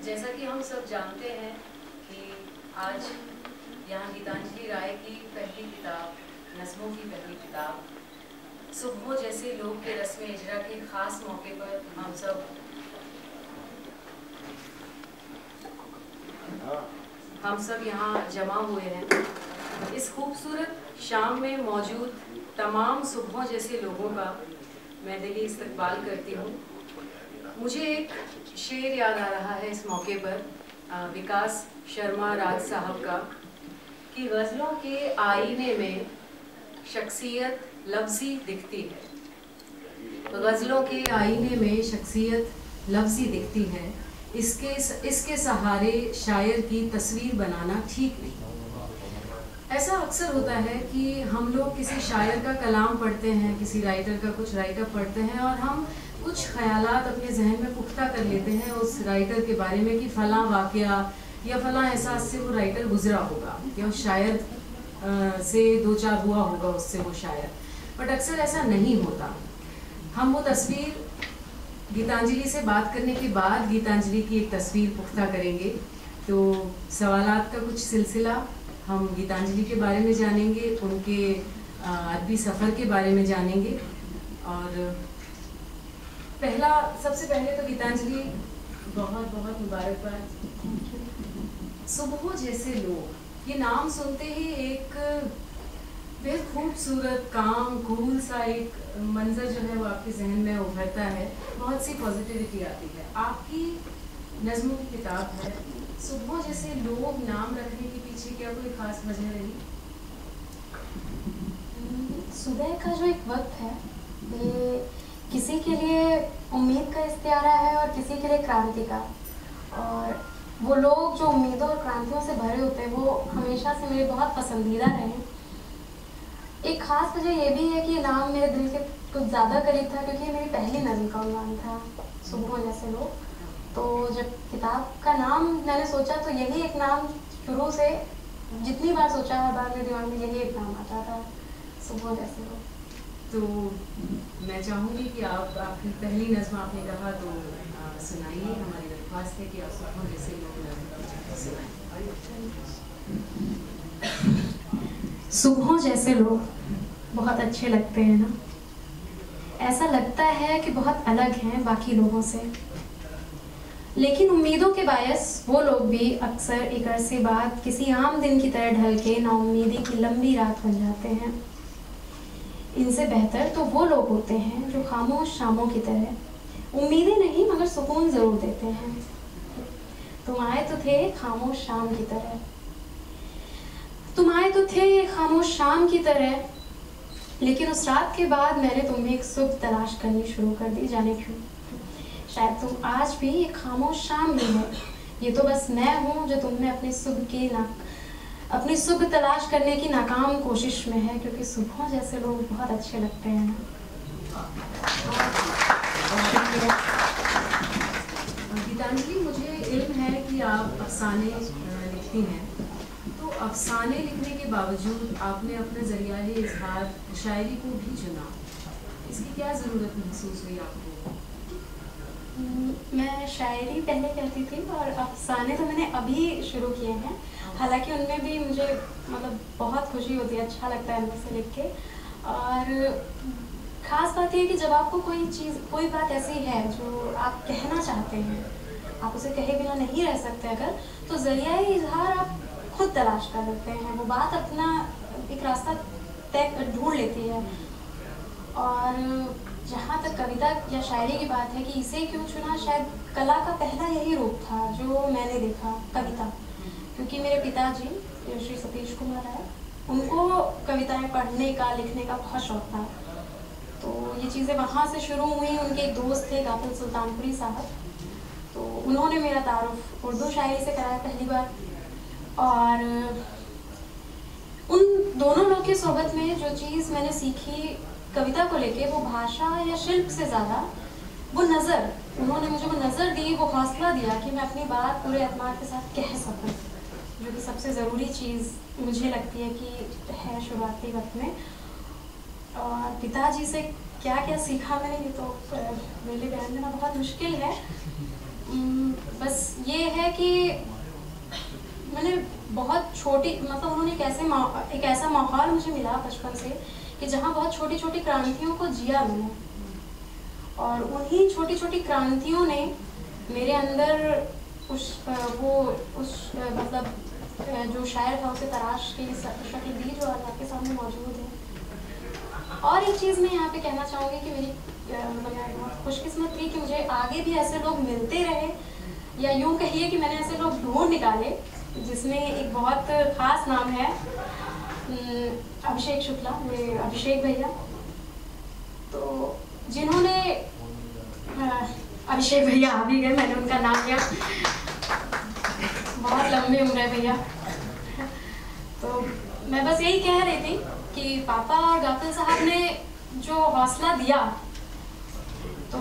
जैसा कि हम सब जानते हैं कि आज यहाँ गीतांजलि राय की पहली किताब, नज़्मों की पहली किताब सुबह जैसे लोग के रस्म इजरा के ख़ास मौके पर हम सब यहाँ जमा हुए हैं। इस खूबसूरत शाम में मौजूद तमाम सुबह जैसे लोगों का मैं दिली इस्तकबाल करती हूँ। मुझे एक शेर याद आ रहा है इस मौके पर विकास शर्मा राज साहब का कि गज़लों के आईने में शख्सियत लफ्ज़ी दिखती है। गज़लों के आईने में शख्सियत लफ्ज़ी दिखती है, इसके सहारे शायर की तस्वीर बनाना ठीक नहीं। ऐसा अक्सर होता है कि हम लोग किसी शायर का कलाम पढ़ते हैं, किसी राइटर का कुछ राइटर पढ़ते हैं और हम कुछ ख़यालात अपने जहन में पुख्ता कर लेते हैं उस राइटर के बारे में कि फ़लाँ वाक़या या फ़लाँ एहसास से वो राइटर गुज़रा होगा या शायद से दो चार हुआ होगा उससे वो शायर। बट अक्सर ऐसा नहीं होता। हम वो तस्वीर गीतांजलि से बात करने के बाद गीतांजलि की एक तस्वीर पुख्ता करेंगे। तो सवालात का कुछ सिलसिला हम गीतांजलि के बारे में जानेंगे, उनके अदबी सफ़र के बारे में जानेंगे। और सबसे पहले तो गीतांजलि बहुत बहुत मुबारकबाद। सुबह जैसे लोग, ये नाम सुनते ही एक बेहद खूबसूरत काम कूल सा एक मंजर जो है वो आपके जहन में उभरता है, बहुत सी पॉजिटिविटी आती है। आपकी नज़्मों की किताब है, सुबह जैसे लोग नाम रखने के पीछे क्या कोई ख़ास वजह रही? सुबह का जो एक वक्त है ये किसी के लिए उम्मीद का इस्तियारा है और किसी के लिए क्रांति का। और वो लोग जो उम्मीदों और क्रांतियों से भरे होते हैं वो हमेशा से मेरे बहुत पसंदीदा रहे। एक ख़ास वजह ये भी है कि नाम मेरे दिल के कुछ ज़्यादा करीब था क्योंकि मेरी पहली नज़्म का उन्वान था, सुबह जैसे लोग। तो जब किताब का नाम मैंने सोचा तो यही एक नाम शुरू से जितनी बार सोचा हर बार मेरे दिमाग में यही एक नाम आता था, सुबह जैसे लोग। तो मैं चाहूँगी कि आप आपकी पहली नज़्म आपने कहा तो सुनाइए। हमारी दरख्वास्त है कि आप सुबह जैसे लोग सुनाएं। सुबह जैसे लोग बहुत अच्छे लगते हैं ना, ऐसा लगता है कि बहुत अलग हैं बाकी लोगों से। लेकिन उम्मीदों के बायस वो लोग भी अक्सर एक अरसे बाद किसी आम दिन की तरह ढल के नाउम्मीदी की लंबी रात बन जाते हैं। इनसे बेहतर तो वो लोग होते हैं जो खामोश शामों की तरह उम्मीदें नहीं मगर सुकून ज़रूर देते हैं। तुम आए तो थे खामोश शाम की तरह, तुम आए तो थे खामोश शाम की तरह, लेकिन उस रात के बाद मैंने तुम्हें एक सुबह तलाश करनी शुरू कर दी, जाने क्यों। शायद तुम आज भी एक खामोश शाम ही है, ये तो बस मैं हूँ जो तुमने अपनी सुबह तलाश करने की नाकाम कोशिश में है, क्योंकि सुबह जैसे लोग बहुत अच्छे लगते हैं ना। गीतांजलि, मुझे इल्म है कि आप अफसाने लिखती हैं, तो अफसाने लिखने के बावजूद आपने अपने ज़रिया इज़हार शायरी को भी चुना, इसकी क्या ज़रूरत महसूस हुई आपको? मैं शायरी पहले कहती थी और अफसाने तो मैंने अभी शुरू किए हैं। हालांकि उनमें भी मुझे मतलब बहुत खुशी होती है, अच्छा लगता है अंदर से लिख के। और ख़ास बात यह कि जब आपको कोई बात ऐसी है जो आप कहना चाहते हैं, आप उसे कहे बिना नहीं रह सकते अगर, तो ज़रिया इज़हार आप खुद तलाश कर लेते हैं, वो बात अपना एक रास्ता तय ढूंढ लेती है। और जहाँ तक कविता या शायरी की बात है कि इसे क्यों चुना, शायद कला का पहला यही रूप था जो मैंने देखा, कविता। क्योंकि मेरे पिताजी श्री सतीश कुमार राय, उनको कविताएं पढ़ने का लिखने का बहुत शौक था। तो ये चीज़ें वहाँ से शुरू हुई। उनके एक दोस्त थे गाफिल सुल्तानपुरी साहब, तो उन्होंने मेरा तारुफ उर्दू शायरी से कराया पहली बार। और उन दोनों लोग की सोहबत में जो चीज़ मैंने सीखी कविता को लेके, वो भाषा या शिल्प से ज़्यादा वो नज़र, उन्होंने मुझे वो नज़र दी, वो हौसला दिया कि मैं अपनी बात पूरे एतमाद के साथ कह सकूं, जो कि सबसे ज़रूरी चीज़ मुझे लगती है कि है शुरुआती वक्त में। और पिताजी से क्या क्या सीखा मैंने, ये तो मेरे लिए बयान देना बहुत मुश्किल है। बस ये है है कि मैंने बहुत छोटी, मतलब उन्होंने एक ऐसा माहौल मुझे मिला बचपन से कि जहाँ बहुत छोटी छोटी क्रांतियों को जिया मैंने, और उन्हीं छोटी छोटी क्रांतियों ने मेरे अंदर मतलब जो शायर था उसे तराश की शक्ल दी जो आज आपके सामने मौजूद है। और एक चीज़ मैं यहाँ पे कहना चाहूँगी कि मेरी मतलब मैं बहुत खुशकिस्मत थी कि मुझे आगे भी ऐसे लोग मिलते रहे, या यूँ कहिए कि मैंने ऐसे लोग ढूंढ निकाले, जिसमें एक बहुत ख़ास नाम है अभिषेक शुक्ला, मेरे अभिषेक भैया। तो जिन्होंने अभिषेक भैया आ भी गए, मैंने उनका नाम लिया, बहुत लंबी उम्र है भैया। तो मैं बस यही कह रही थी कि पापा और गाफिल साहब ने जो हौसला दिया, तो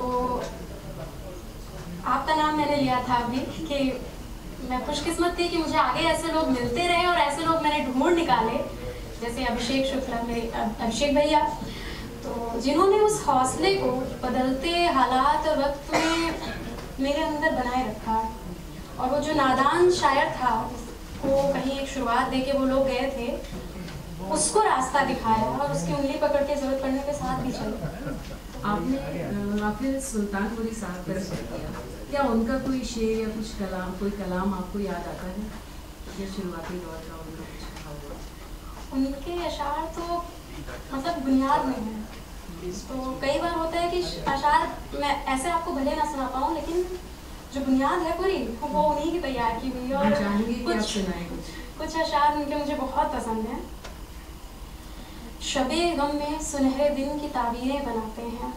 आपका नाम मैंने लिया था अभी कि मैं खुशकिस्मत थी कि मुझे आगे ऐसे लोग मिलते रहे और ऐसे लोग मैंने ढूंढ निकाले, जैसे अभिषेक शुक्ला, मेरे अभिषेक भैया, तो जिन्होंने उस हौसले को बदलते हालात और वक्त में मेरे अंदर बनाए रखा। और वो जो नादान शायर था, उसको कहीं एक शुरुआत देके वो लोग गए थे, उसको रास्ता दिखाया और उसकी उंगली पकड़ के जरूरत पड़ने पे साथ भी चले। आपने गाफिल सुल्तानपुरी साहब का जिक्र किया, क्या उनका कोई शेर या कोई कलाम आपको याद आता है? ये शुरुआती दौर का उनका कुछ लिखा हुआ? उनके अशार तो मतलब बुनियाद में है। तो कई बार होता है कि अशार मैं ऐसे आपको भले ना सुना पाऊँ, लेकिन जो बुनियाद है पूरी वो उन्हीं की तैयार की हुई है। और कुछ अशार उनके मुझे बहुत पसंद हैं। शबे गम में सुनहरे दिन की ताबीरें बनाते हैं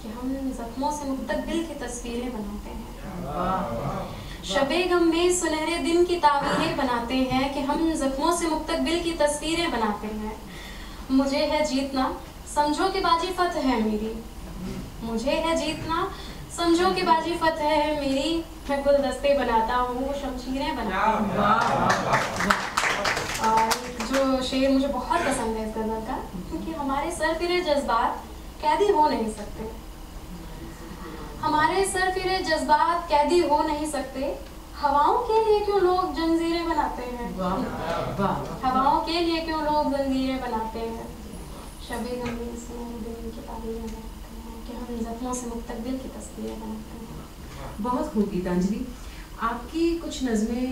कि हम जख्मों से मुस्तकबिल की तस्वीरें बनाते हैं। शबे गम में सुनहरे दिन की ताबीरें बनाते हैं कि हम जख्मों से मुस्तकबिल की तस्वीरें बनाते हैं। मुझे है जीतना, समझो कि बाजी फतह है मेरी। मुझे है जीतना, समझो कि बाजी फतह है मेरी। मैं गुलदस्ते बनाता हूँ, वो शमशीरें बनाती हूँ। और जो शेर मुझे बहुत पसंद है इस गज़ल का, क्योंकि हमारे सरफिरे जज्बात कैदी हो नहीं सकते। हमारे सरफिरे जज्बात कैदी हो नहीं सकते। हवाओं के लिए क्यों लोग जंजीरें बनाते हैं। हवाओं के लिए क्यों लोग जंजीरें बनाते हैं। शबे गम में सुनहरे दिन की ताबीरें बनाते हैं कि हम जख्मों से मुस्तकबिल की तस्वीरें बनाते हैं। बहुत खूब गीतांजलि, आपकी कुछ नज़में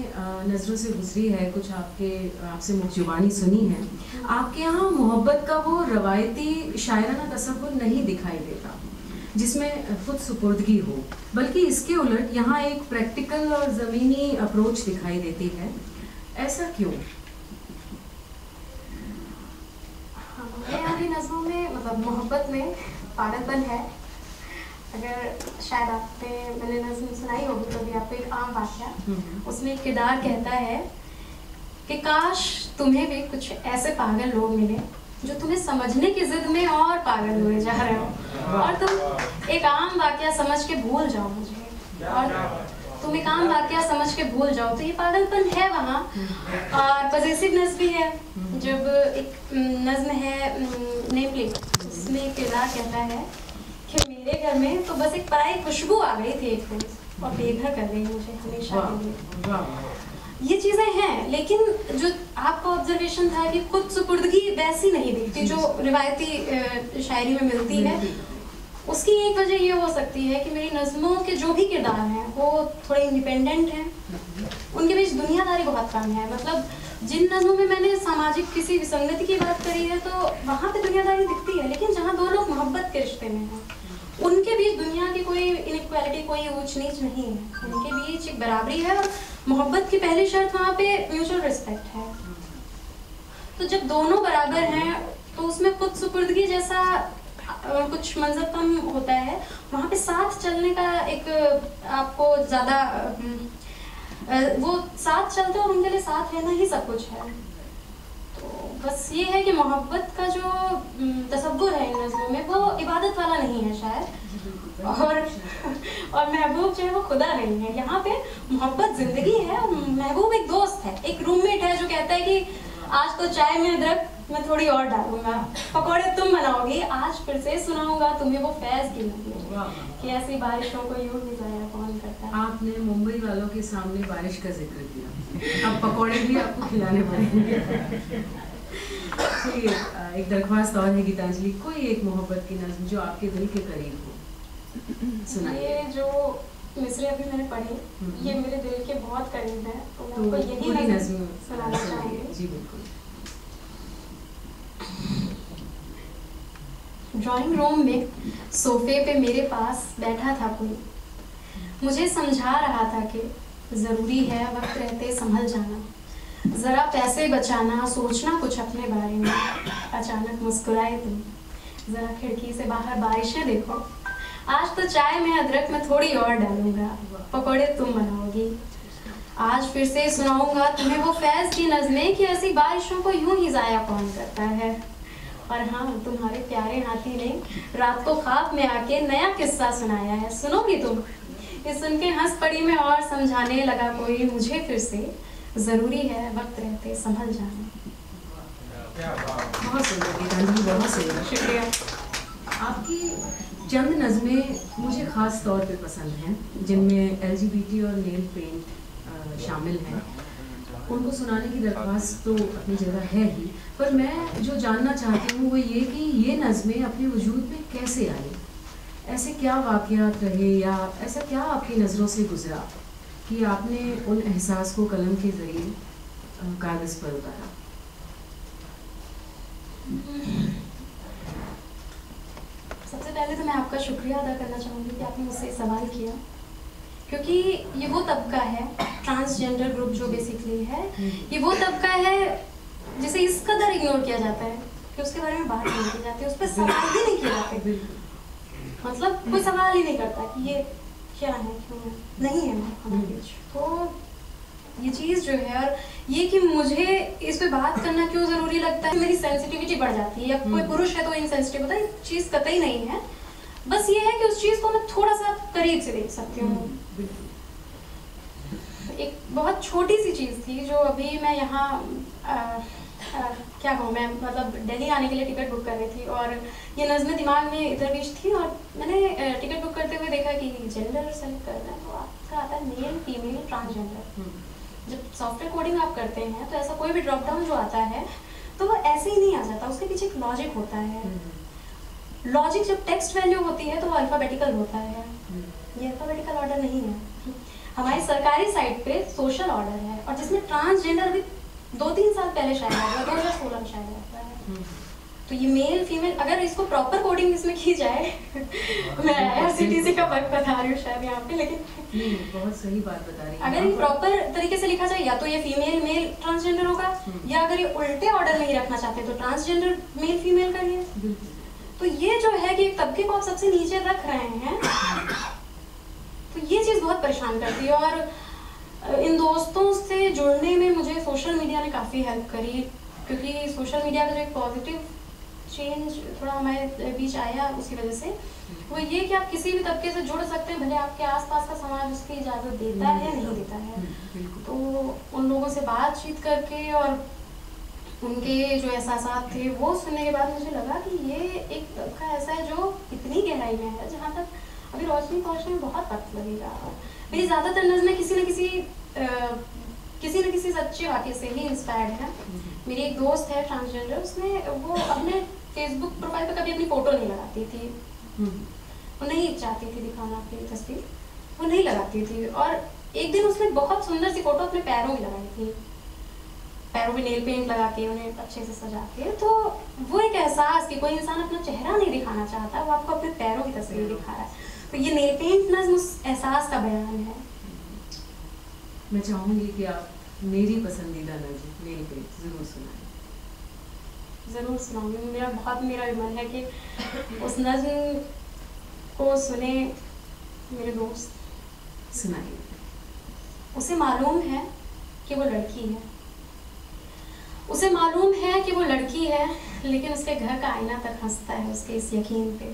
नज़रों से गुजरी है, कुछ आपसे मुखजुबानी सुनी है। आपके यहाँ मोहब्बत का वो रवायती शायराना तसव्वुर नहीं दिखाई देता जिसमें खुद सुपुर्दगी हो, बल्कि इसके उलट यहाँ एक प्रैक्टिकल और ज़मीनी अप्रोच दिखाई देती है। ऐसा क्यों? मेरे यहाँ की नज़मों में मतलब मोहब्बत में पागलपन है। अगर शायद मैंने नज़्म सुनाई होगी कभी आपको, एक आम वाक़या, उसमें एक किरदार कहता है कि काश तुम्हें भी कुछ ऐसे पागल लोग मिले जो तुम्हें समझने की जिद में और पागल हुए जा रहे हो, और तुम एक आम वाक़या समझ के भूल जाओ मुझे, और तुम एक आम वाक़या समझ के भूल जाओ। तो ये पागलपन है वहाँ। और पॉजेसिवनेस भी है। जब एक नज़्म है नेम प्लेट, उसमें एक किरदार कहता है कि मेरे घर में तो बस एक पराई खुशबू आ गई थी एक दिन और बेघर कर गई मुझे हमेशा के लिए। ये चीज़ें हैं, लेकिन जो आपका ऑब्जर्वेशन था कि खुद सुपुर्दगी वैसी नहीं दिखती जो रिवायती शायरी में मिलती है। उसकी एक वजह ये हो सकती है कि मेरी नज़मों के जो भी किरदार हैं वो थोड़े इंडिपेंडेंट हैं, उनके बीच दुनियादारी बहुत कम है। मतलब जिन नज़मों में मैंने सामाजिक किसी विसंगति की बात करी है तो वहाँ पे दुनियादारी दिखती है, लेकिन जहाँ दो लोग मोहब्बत के रिश्ते में हैं उनके बीच दुनिया की कोई इनइक्वालिटी, कोई ऊंच नीच नहीं है। उनके बीच एक बराबरी है और मोहब्बत की पहली शर्त वहाँ पे म्यूचुअल रिस्पेक्ट है। तो जब दोनों बराबर हैं तो उसमें खुद सुपुर्दगी जैसा कुछ मंजर कम होता है। वहाँ पे साथ चलने का एक आपको ज़्यादा वो साथ चलते हैं और उनके लिए साथ रहना ही सब कुछ है। तो बस ये है कि मोहब्बत का जो तसव्वुर है इन नज़मों में वो इबादत वाला नहीं है शायद, और महबूब जो है वो खुदा नहीं है। यहाँ पे मोहब्बत ज़िंदगी है और महबूब एक दोस्त है, एक रूममेट है जो कहता है कि आज तो चाय में अदरक मैं थोड़ी और डालूंगा। पकौड़े तुम बनाओगी, आज फिर से सुनाऊंगा तुम्हें वो फैज की नज़में कि ऐसी बारिशों को यूं ही जाया कौन करता है। आपने मुंबई वालों के सामने बारिश का जिक्र किया, अब पकौड़े भी आपको खिलाने पड़ेंगे। चलिए, एक दरख्वास्त और है गीतांजलि, कोई एक मोहब्बत की नज़्म जो आपके दिल के करीब हो, सुनाइए। ये जो मिसरे अभी मैंने पढ़ी, ये मेरे दिल के बहुत करीब है, तो मैं आपको यही नज़्म सुनाना चाहूँगी। जी बिल्कुल। ड्राइंग रूम में सोफे पे मेरे पास बैठा था कोई, मुझे समझा रहा था कि ज़रूरी है वक्त रहते संभल जाना, ज़रा पैसे बचाना, सोचना कुछ अपने बारे में। अचानक मुस्कुराए तुम, ज़रा खिड़की से बाहर बारिशें देखो, आज तो चाय में अदरक में थोड़ी और डालूंगा, पकौड़े तुम बनाओगी, आज फिर से सुनाऊंगा तुम्हें वो फैज़ की नज़में कि ऐसी बारिशों को यूं ही ज़ाया कौन करता है। और हाँ, तुम्हारे प्यारे हाथी ने रात को ख्वाब में आके नया किस्सा सुनाया है, सुनोगी तुम? ये सुन के हंस पड़ी मैं और समझाने लगा कोई मुझे फिर से, ज़रूरी है वक्त रहते संभल जाना। बहुत सुंदर गीतांजलि, बहुत सुंदर, शुक्रिया। आपकी चंद नज़में मुझे ख़ास तौर पे पसंद हैं, जिनमें LGBT और नेल पेंट शामिल हैं। उनको सुनाने की दरख्वास्त तो अपनी जगह है ही, पर मैं जो जानना चाहती हूँ वो ये कि ये नज़में अपने वजूद में कैसे आई, ऐसे क्या वाक़यात रहे या ऐसा क्या आपकी नज़रों से गुजरा कि आपने उन एहसास को कलम के ज़रिए कागज़ पर उतारा। सबसे पहले तो मैं आपका शुक्रिया अदा करना चाहूँगी कि आपने मुझसे सवाल किया, क्योंकि ये वो तबका है, ट्रांसजेंडर ग्रुप जो बेसिकली है, ये वो तबका है जिसे इस कदर इग्नोर किया जाता है कि उसके बारे में बात नहीं की जाती, उस पर सवाल ही नहीं किए जाते। मतलब कोई सवाल ही नहीं करता कि ये क्या है, क्यों है, नहीं है हमारे बीच। तो ये चीज़ जो है, और ये कि मुझे इस पे बात करना क्यों ज़रूरी लगता है, मेरी सेंसिटिविटी बढ़ जाती है, या कोई पुरुष है तो इनसेंसिटिव होता है, ये चीज़ कतई नहीं है। बस ये है कि उस चीज़ को मैं थोड़ा सा करीब से देख सकती हूँ। एक बहुत छोटी सी चीज़ थी जो अभी मैं यहाँ क्या कहूँ, मैं मतलब दिल्ली आने के लिए टिकट बुक कर रही थी और ये नज़में दिमाग में इधर बीच थी, और मैंने टिकट बुक करते हुए देखा कि जेंडर सेलेक्ट करना है तो आपका आता है मेल, फीमेल, ट्रांसजेंडर। जब सॉफ्टवेयर कोडिंग आप करते हैं तो ऐसा कोई भी ड्रॉप डाउन जो आता है तो वो ऐसे ही नहीं आ जाता, उसके पीछे एक लॉजिक होता है। लॉजिक जब टेक्स्ट वैल्यू होती है तो वो अल्फ़ाबेटिकल होता है, ये अल्फ़ाबेटिकल ऑर्डर नहीं है। हमारी सरकारी साइट पे सोशल ऑर्डर है, और जिसमें ट्रांसजेंडर अभी 2-3 साल पहले शायद आया था, 2016 में शायद आया है। तो ये मेल फीमेल, अगर इसको प्रॉपर कोडिंग इसमें की जाए मैं IRCTC का वर्क बता रही हूँ शायद यहाँ पे, लेकिन बहुत सही बात बता रही हैं। अगर ये प्रॉपर तरीके से लिखा जाए, या तो ये फीमेल मेल ट्रांसजेंडर होगा, या अगर ये उल्टे ऑर्डर नहीं रखना चाहते तो ट्रांसजेंडर मेल फीमेल करिए। तो ये जो है कि एक तबके को आप सबसे नीचे रख रहे हैं, तो ये चीज़ बहुत परेशान करती है। और इन दोस्तों से जुड़ने में मुझे सोशल मीडिया ने काफ़ी हेल्प करी, क्योंकि सोशल मीडिया का जो एक पॉजिटिव चेंज थोड़ा हमारे बीच आया उसकी वजह से, वो ये कि आप किसी भी तबके से जुड़ सकते हैं, भले आपके आसपास का समाज उसकी इजाज़त देता है या नहीं देता है। तो उन लोगों से बातचीत करके और उनके जो एहसासात थे वो सुनने के बाद मुझे लगा कि ये एक तबका ऐसा है जो इतनी गहराई में है जहाँ तक अभी रोशनी पहुँचने में बहुत वक्त लगेगा। मेरी ज़्यादातर नज़में किसी न किसी सच्चे वाक़े से ही इंस्पायर्ड है। मेरी एक दोस्त है ट्रांसजेंडर, उसने वो अपने फेसबुक प्रोफाइल पर कभी अपनी फ़ोटो नहीं लगाती थी, वो नहीं चाहती थी दिखाना अपनी तस्वीर, वो नहीं लगाती थी। और एक दिन उसने बहुत सुंदर सी फ़ोटो अपने पैरों में लगाई थी, पैरों में नेल पेंट लगा के, उन्हें अच्छे से सजा के। तो वो एक एहसास कि कोई इंसान अपना चेहरा नहीं दिखाना चाहता, वो आपको अपने पैरों की तस्वीर दिखा रहा है। तो ये नेल पेंट नज़्म उस एहसास का बयान है। मैं चाहूँगी कि आप मेरी पसंदीदा नज़्म नेल पेंट ज़रूर सुनाएं। ज़रूर सुनाऊंगी, मेरा भी मन है कि उस नज़्म को सुने मेरे दोस्त। सुनाइए। उसे मालूम है कि वो लड़की है, उसे मालूम है कि वो लड़की है, लेकिन उसके घर का आईना तक हंसता है उसके इस यकीन पे।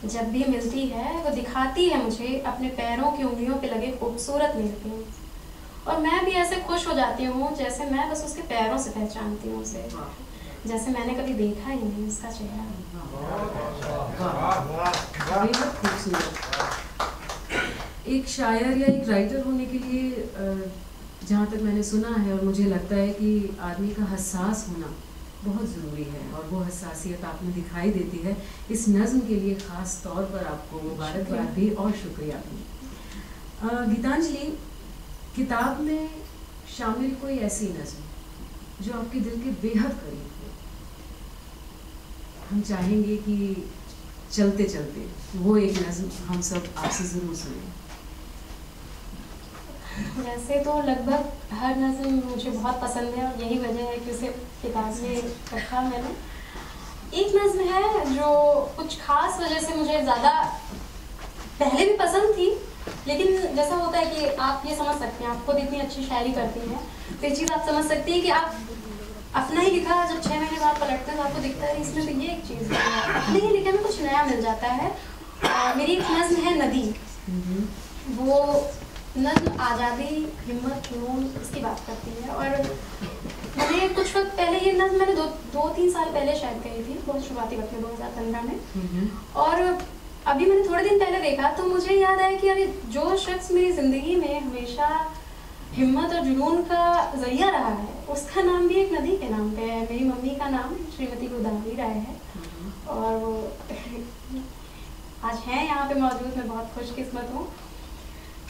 जब भी मिलती है वो दिखाती है मुझे अपने पैरों की उंगलियों पे लगे खूबसूरत नेल पेंट, और मैं भी ऐसे खुश हो जाती हूँ जैसे मैं बस उसके पैरों से पहचानती हूँ उसे। जैसे मैंने कभी देखा ही नहीं उसका चेहरा। बेहद खूबसूरत। एक शायर या एक राइटर होने के लिए जहाँ तक मैंने सुना है और मुझे लगता है कि आदमी का हसास होना बहुत ज़रूरी है, और वो हसासियत आप में दिखाई देती है। इस नज़्म के लिए ख़ास तौर पर आपको मुबारकबाद भी और शुक्रिया भी। गीतांजलि, किताब में शामिल कोई ऐसी नज़्म जो आपके दिल के बेहद करीब हो, हम चाहेंगे कि चलते चलते वो एक नज़्म हम सब आपसे ज़रूर सुनें। वैसे तो लगभग हर नज़्म मुझे बहुत पसंद है और यही वजह है कि उसे किताब में रखा मैंने। एक नज़्म है जो कुछ खास वजह से मुझे ज़्यादा पहले भी पसंद थी, लेकिन जैसा होता है कि आप ये समझ सकते हैं, आप खुद इतनी अच्छी शायरी करती हैं तो ये चीज़ आप समझ सकती हैं कि आप अपना ही लिखा जब 6 महीने बाद पलटते हैं तो आपको दिखता है इसमें तो ये एक चीज़ है, अपने ही लिखे में कुछ नया मिल जाता है। मेरी एक नज़्म है नदी। वो नज़्म आज़ादी, हिम्मत, जुनून इसकी बात करती है। और मैंने कुछ वक्त पहले ये नज़्म मैंने 2-3 साल पहले शायद कही थी, बहुत शुरुआती वक्त में 2015 में। और अभी मैंने थोड़े दिन पहले देखा तो मुझे याद आया कि अरे जो शख्स मेरी ज़िंदगी में हमेशा हिम्मत और जुनून का ज़रिया रहा है उसका नाम भी एक नदी के नाम पे है। मेरी मम्मी का नाम श्रीमती गोदावरी राय है और वो आज हैं यहाँ पे मौजूद। मैं बहुत खुशकिस्मत हूँ।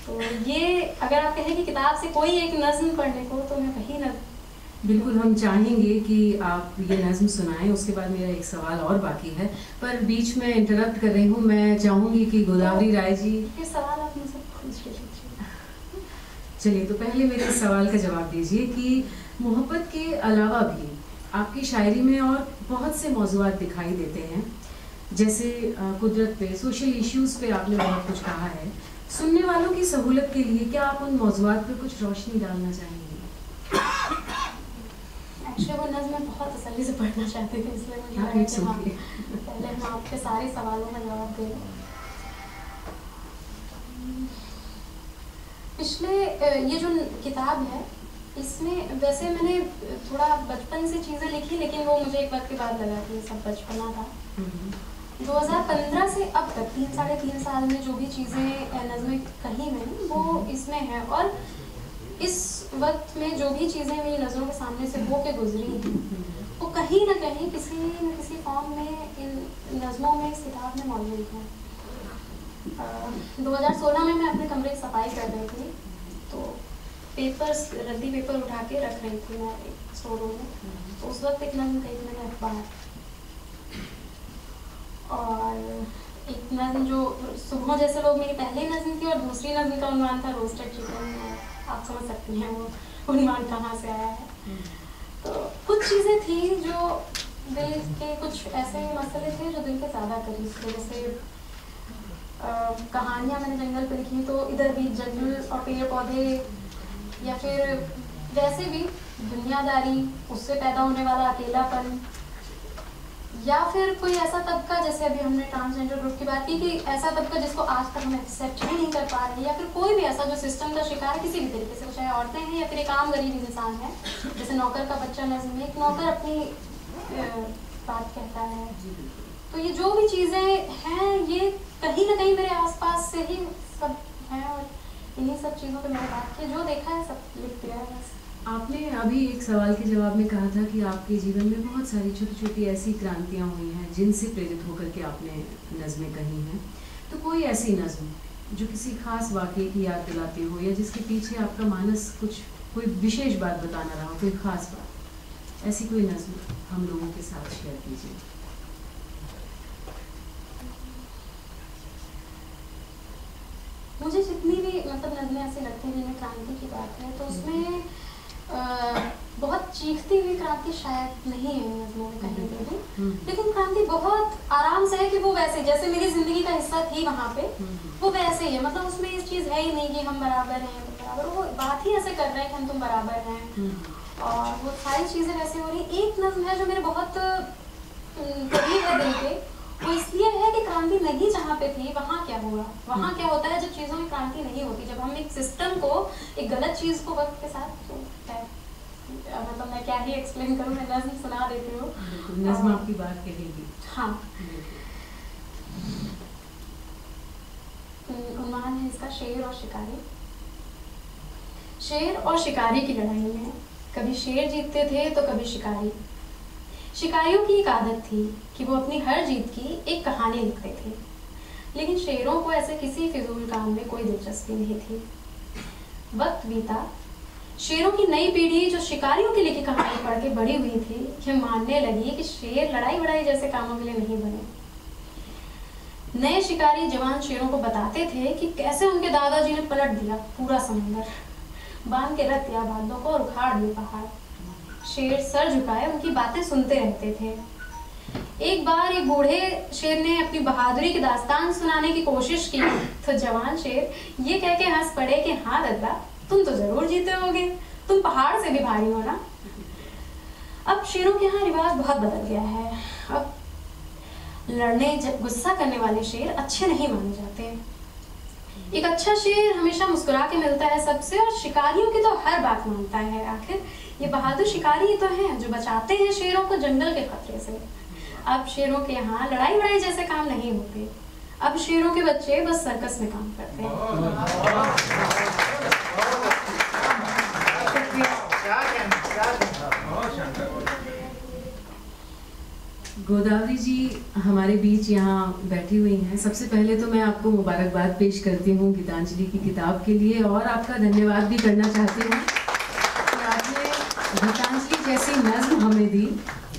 तो ये अगर आप कहें कि किताब से कोई एक नज़्म पढ़ने को तो मैं वही नज़्म। बिल्कुल, हम चाहेंगे कि आप ये नज़्म सुनाएं। उसके बाद मेरा एक सवाल और बाकी है, पर बीच में इंटरप्ट कर रही हूँ। मैं चाहूँगी कि गोदावरी राय जी, ये सवाल आप मुझसे पूछ लीजिए। चलिए तो पहले मेरे इस सवाल का जवाब दीजिए कि मोहब्बत के अलावा भी आपकी शायरी में और बहुत से मौज़ूआत दिखाई देते हैं, जैसे कुदरत पे, सोशल इश्यूज़ पे आपने बहुत कुछ कहा है। सुनने वालों की सहूलत के लिए क्या आप उन मौज़ूआत पे कुछ रोशनी डालना चाहेंगे? एक्चुअली वो नज़्म मैं बहुत तसल्ली से पढ़ना चाहती थी, इसलिए मुझे लगा कि हाँ पहले हम आपके सारे सवालों का जवाब दें। पिछले ये जो किताब है इसमें वैसे मैंने थोड़ा बचपन से चीज़ें लिखी, लेकिन वो मुझे एक वक्त के बाद लगा कि ये सब बचपना था। 2015 से अब तक 3-3.5 साल में जो भी चीज़ें नज़्में कही मैंने वो इसमें है। और इस वक्त में जो भी चीज़ें मेरी नज़रों के सामने से हो के गुजरी वो कहीं ना कहीं किसी न किसी फॉर्म में इन नज़्मों में, इस किताब में मौजूद है। 2016 में मैं अपने कमरे की सफाई कर रही थी तो पेपर्स, रद्दी पेपर उठा के रख रही थी मैं एक स्टोर रूम में। तो उस वक्त एक नज़्म कही थी मैंने, अखबार। और एक नज़्म जो सुबह जैसे लोग, मेरी पहली नज़्म थी और दूसरी नज़्म का उन्वान था रोस्टेड चिकन। आप समझ सकती हैं वो उन्वान कहाँ से आया है। तो कुछ चीज़ें थी जो दिल के, कुछ ऐसे मसले थे जो दिल के ज़्यादा करीब थे। जैसे कहानियाँ मैंने जंगल पर लिखी तो इधर भी जंगल और पेड़ पौधे, या फिर वैसे भी दुनियादारी, उससे पैदा होने वाला अकेलापन, या फिर कोई ऐसा तबका, जैसे अभी हमने ट्रांसजेंडर ग्रुप की बात की, कि ऐसा तबका जिसको आज तक हम एक्सेप्ट ही नहीं कर पा रहे, या फिर कोई भी ऐसा जो सिस्टम का शिकार है किसी भी तरीके से, चाहे औरतें हैं या फिर एक आम गरीब इंसान है। जैसे नौकर का बच्चा नज़्म में एक नौकर अपनी बात कहता है। तो ये जो भी चीज़ें हैं ये कहीं ना कहीं मेरे आसपास से ही सब हैं और इन्हीं सब चीज़ों पे मैंने बात की, जो देखा है सब लिख दिया है बस। आपने अभी एक सवाल के जवाब में कहा था कि आपके जीवन में बहुत सारी छोटी छोटी ऐसी क्रांतियाँ हुई हैं जिनसे प्रेरित होकर के आपने नज़में कही हैं। तो कोई ऐसी नज़्म जो किसी खास वाक़ये की याद दिलाती हो, या जिसके पीछे आपका मानस कुछ कोई विशेष बात बताना रहा हो, कोई ख़ास बात, ऐसी कोई नज़्म हम लोगों के साथ शेयर कीजिए। मुझे जितनी भी मतलब नज़में ऐसी लगती हैं जिनमें क्रांति की बात है तो उसमें बहुत चीखती हुई क्रांति शायद नहीं है नज़मों में कहीं पे भी, लेकिन क्रांति बहुत आराम से है कि वो वैसे जैसे मेरी ज़िंदगी का हिस्सा थी वहाँ पे, वो वैसे ही है। मतलब उसमें इस चीज़ है ही नहीं कि हम बराबर हैं, बराबर, वो बात ही ऐसे कर रहे हैं कि हम तुम बराबर हैं, और वो सारी चीज़ें वैसे हो रही। एक नज़्म है जो मेरे बहुत करीब है दिल के, वो इसलिए है कि क्रांति नहीं जहाँ पे थी वहाँ क्या हुआ, वहाँ क्या होता है जब चीज़ों में क्रांति नहीं होती, जब हम एक सिस्टम को, एक गलत चीज़ को वक्त के साथ तो है मतलब मैं क्या ही एक्सप्लेन करूँ, मैं नज़्म सुना देती हूँ। नज़्म आपकी बात कहेगी। हाँ, उन्वान है इसका शेर और शिकारी। शेर और शिकारी की लड़ाई में कभी शेर जीतते थे तो कभी शिकारी। शिकारियों की एक आदत थी कि वो अपनी हर जीत की एक कहानी लिखते थे, लेकिन शेरों को ऐसे किसी फिजूल काम में कोई दिलचस्पी नहीं थी। वक्त बीता, शेरों की नई पीढ़ी जो शिकारियों की लिखी कहानी पढ़ के बड़ी हुई थी, ये मानने लगी कि शेर लड़ाई वड़ाई जैसे कामों के लिए नहीं बने। नए शिकारी जवान शेरों को बताते थे कि कैसे उनके दादाजी ने पलट दिया पूरा समंदर, बांध के रख दिया बादलों को और उखाड़ दिए पहाड़। शेर सर झुकाए उनकी बातें सुनते रहते थे। एक बार एक बूढ़े शेर ने अपनी बहादुरी की दास्तान सुनाने की कोशिश की तो जवान शेर ये कह के हंस पड़े कि हाँ दादा, तुम तो जरूर जीते होगे, तुम पहाड़ से भी भारी हो ना। अब शेरों के यहाँ रिवाज बहुत बदल गया है। अब लड़ने गुस्सा करने वाले शेर अच्छे नहीं माने जाते। एक अच्छा शेर हमेशा मुस्कुरा के मिलता है सबसे, और शिकारियों की तो हर बात मानता है। आखिर ये बहादुर शिकारी ही तो हैं जो बचाते हैं शेरों को जंगल के खतरे से। अब शेरों के यहाँ लड़ाई वड़ाई जैसे काम नहीं होते, अब शेरों के बच्चे बस सर्कस में काम करते हैं। गोदावरी जी हमारे बीच यहाँ बैठी हुई हैं। सबसे पहले तो मैं आपको मुबारकबाद पेश करती हूँ गीतांजलि की किताब के लिए, और आपका धन्यवाद भी करना चाहती हूँ कि आपने गीतांजलि जैसी नज़्म हमें दी,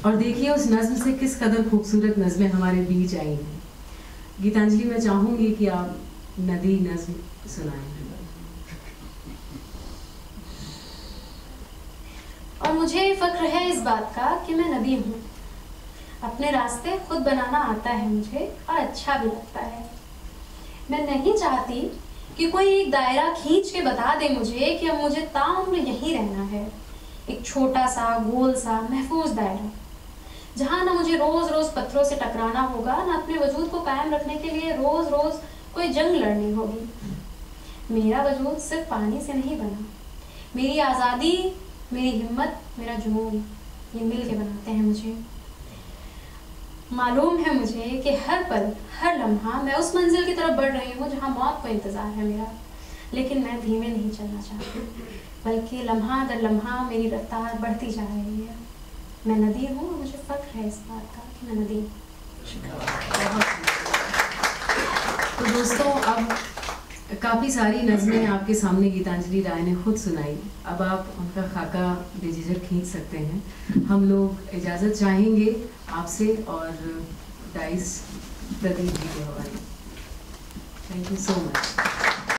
और देखिए उस नज़्म से किस कदर खूबसूरत नज़्में हमारे बीच आई हैं। गीतांजलि, मैं चाहूँगी कि आप नदी नज़्म सुनाएं। और मुझे फ़ख्र है इस बात का कि मैं नदी हूँ। अपने रास्ते खुद बनाना आता है मुझे, और अच्छा भी लगता है। मैं नहीं चाहती कि कोई एक दायरा खींच के बता दे मुझे कि अब मुझे ताउम्र यहीं रहना है। एक छोटा सा गोल सा महफूज दायरा, जहाँ ना मुझे रोज़ रोज़ पत्थरों से टकराना होगा, ना अपने वजूद को कायम रखने के लिए रोज़ रोज़ कोई जंग लड़नी होगी। मेरा वजूद सिर्फ पानी से नहीं बना। मेरी आज़ादी, मेरी हिम्मत, मेरा जुनून, ये मिल के बनाते हैं मुझे। मालूम है मुझे कि हर पल हर लम्हा मैं उस मंजिल की तरफ बढ़ रही हूँ जहाँ मौत को इंतज़ार है मेरा, लेकिन मैं धीमे नहीं चलना चाहती, बल्कि लम्हा दर लम्हा मेरी रफ्तार बढ़ती जा रही है। मैं नदी हूँ और मुझे फ़ख्र है इस बात का कि मैं नदी हूँ। तो दोस्तों, अब काफ़ी सारी नज़में आपके सामने गीतांजलि राय ने खुद सुनाई। अब आप उनका खाका बेझिझक खींच सकते हैं। हम लोग इजाज़त चाहेंगे आपसे और डाइस प्रदीप जी के हवाले। Thank you so much.